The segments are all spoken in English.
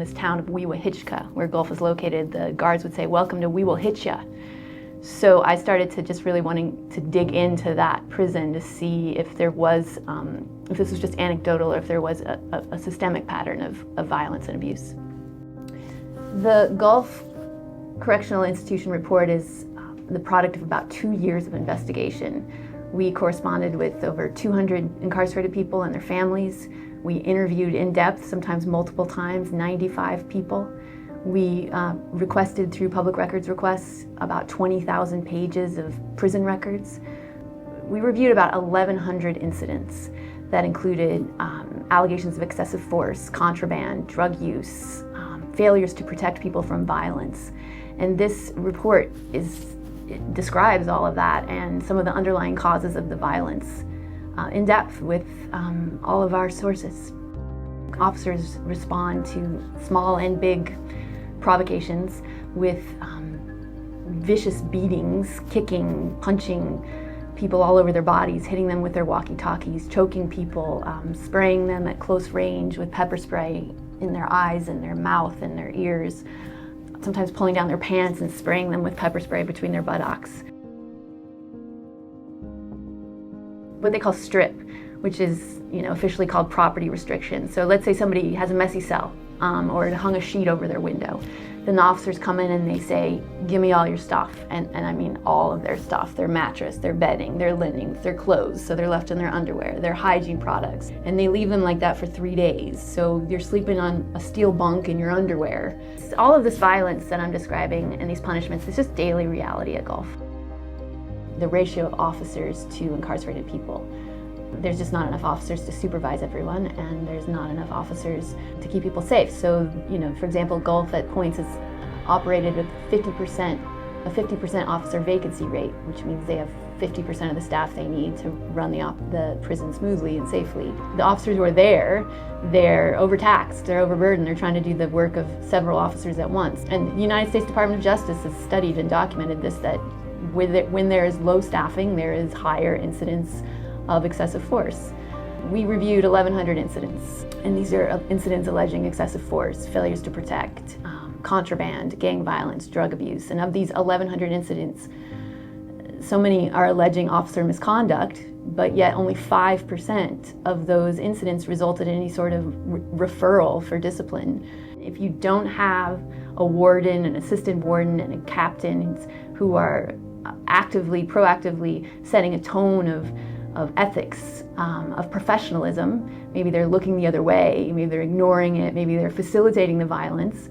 this town of Weewahitchka, where Gulf is located, the guards would say, "Welcome to Weewahitcha." So I started to just really wanting to dig into that prison to see if there was, if this was just anecdotal or if there was a systemic pattern of violence and abuse. The Gulf Correctional Institution report is the product of about 2 years of investigation. We corresponded with over 200 incarcerated people and their families. We interviewed in depth, sometimes multiple times, 95 people. We requested through public records requests about 20,000 pages of prison records. We reviewed about 1,100 incidents that included allegations of excessive force, contraband, drug use, failures to protect people from violence. And this report it describes all of that and some of the underlying causes of the violence in depth with all of our sources. Officers respond to small and big provocations with vicious beatings, kicking, punching people all over their bodies, hitting them with their walkie-talkies, choking people, spraying them at close range with pepper spray in their eyes and their mouth and their ears, sometimes pulling down their pants and spraying them with pepper spray between their buttocks. What they call strip, which is officially called property restriction. So let's say somebody has a messy cell or hung a sheet over their window. Then the officers come in and they say, "Give me all your stuff." And I mean all of their stuff, their mattress, their bedding, their linens, their clothes, so they're left in their underwear, their hygiene products. And they leave them like that for 3 days. So you're sleeping on a steel bunk in your underwear. All of this violence that I'm describing and these punishments is just daily reality at Gulf. The ratio of officers to incarcerated people. There's just not enough officers to supervise everyone, and there's not enough officers to keep people safe. So, for example, Gulf at points has operated with a 50% officer vacancy rate, which means they have 50% of the staff they need to run the prison smoothly and safely. The officers who are there, they're overtaxed, they're overburdened, they're trying to do the work of several officers at once. And the United States Department of Justice has studied and documented this, that when there is low staffing, there is higher incidence of excessive force. We reviewed 1,100 incidents, and these are incidents alleging excessive force, failures to protect, contraband, gang violence, drug abuse. And of these 1,100 incidents, so many are alleging officer misconduct, but yet only 5% of those incidents resulted in any sort of referral for discipline. If you don't have a warden, an assistant warden, and a captain who are proactively setting a tone of ethics, of professionalism, maybe they're looking the other way, maybe they're ignoring it, maybe they're facilitating the violence,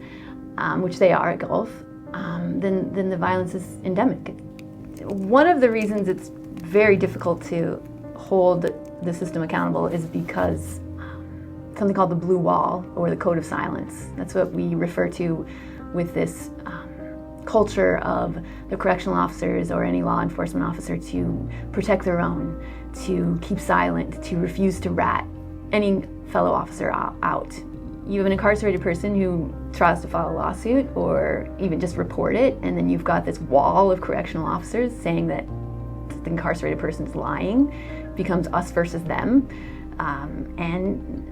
which they are at Gulf, then the violence is endemic. One of the reasons it's very difficult to hold the system accountable is because something called the blue wall or the code of silence. That's what we refer to with this culture of the correctional officers or any law enforcement officer to protect their own, to keep silent, to refuse to rat any fellow officer out. You have an incarcerated person who tries to file a lawsuit or even just report it, and then you've got this wall of correctional officers saying that the incarcerated person's lying. It becomes us versus them, and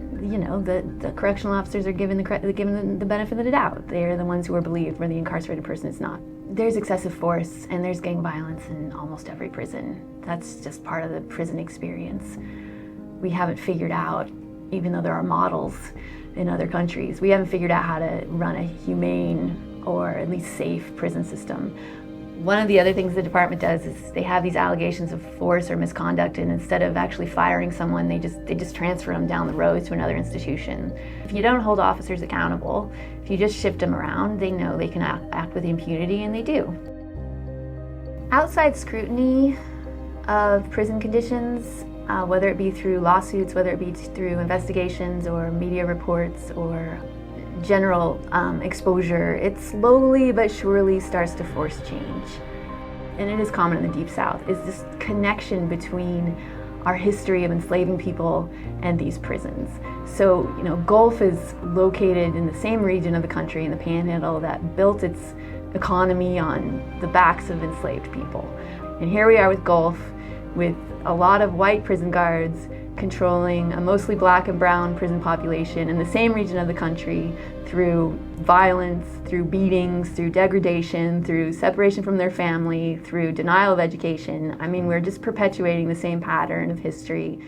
the correctional officers are given the benefit of the doubt. They're the ones who are believed, where the incarcerated person is not. There's excessive force and there's gang violence in almost every prison. That's just part of the prison experience. We haven't figured out, even though there are models in other countries, we haven't figured out how to run a humane or at least safe prison system. One of the other things the department does is they have these allegations of force or misconduct, and instead of actually firing someone, they just transfer them down the road to another institution. If you don't hold officers accountable, if you just shift them around, they know they can act with impunity, and they do. Outside scrutiny of prison conditions, whether it be through lawsuits, whether it be through investigations or media reports or general exposure, it slowly but surely starts to force change. And it is common in the Deep South, is this connection between our history of enslaving people and these prisons. So, Gulf is located in the same region of the country, in the Panhandle, that built its economy on the backs of enslaved people. And here we are with Gulf, with a lot of white prison guards controlling a mostly black and brown prison population in the same region of the country through violence, through beatings, through degradation, through separation from their family, through denial of education. I mean, we're just perpetuating the same pattern of history.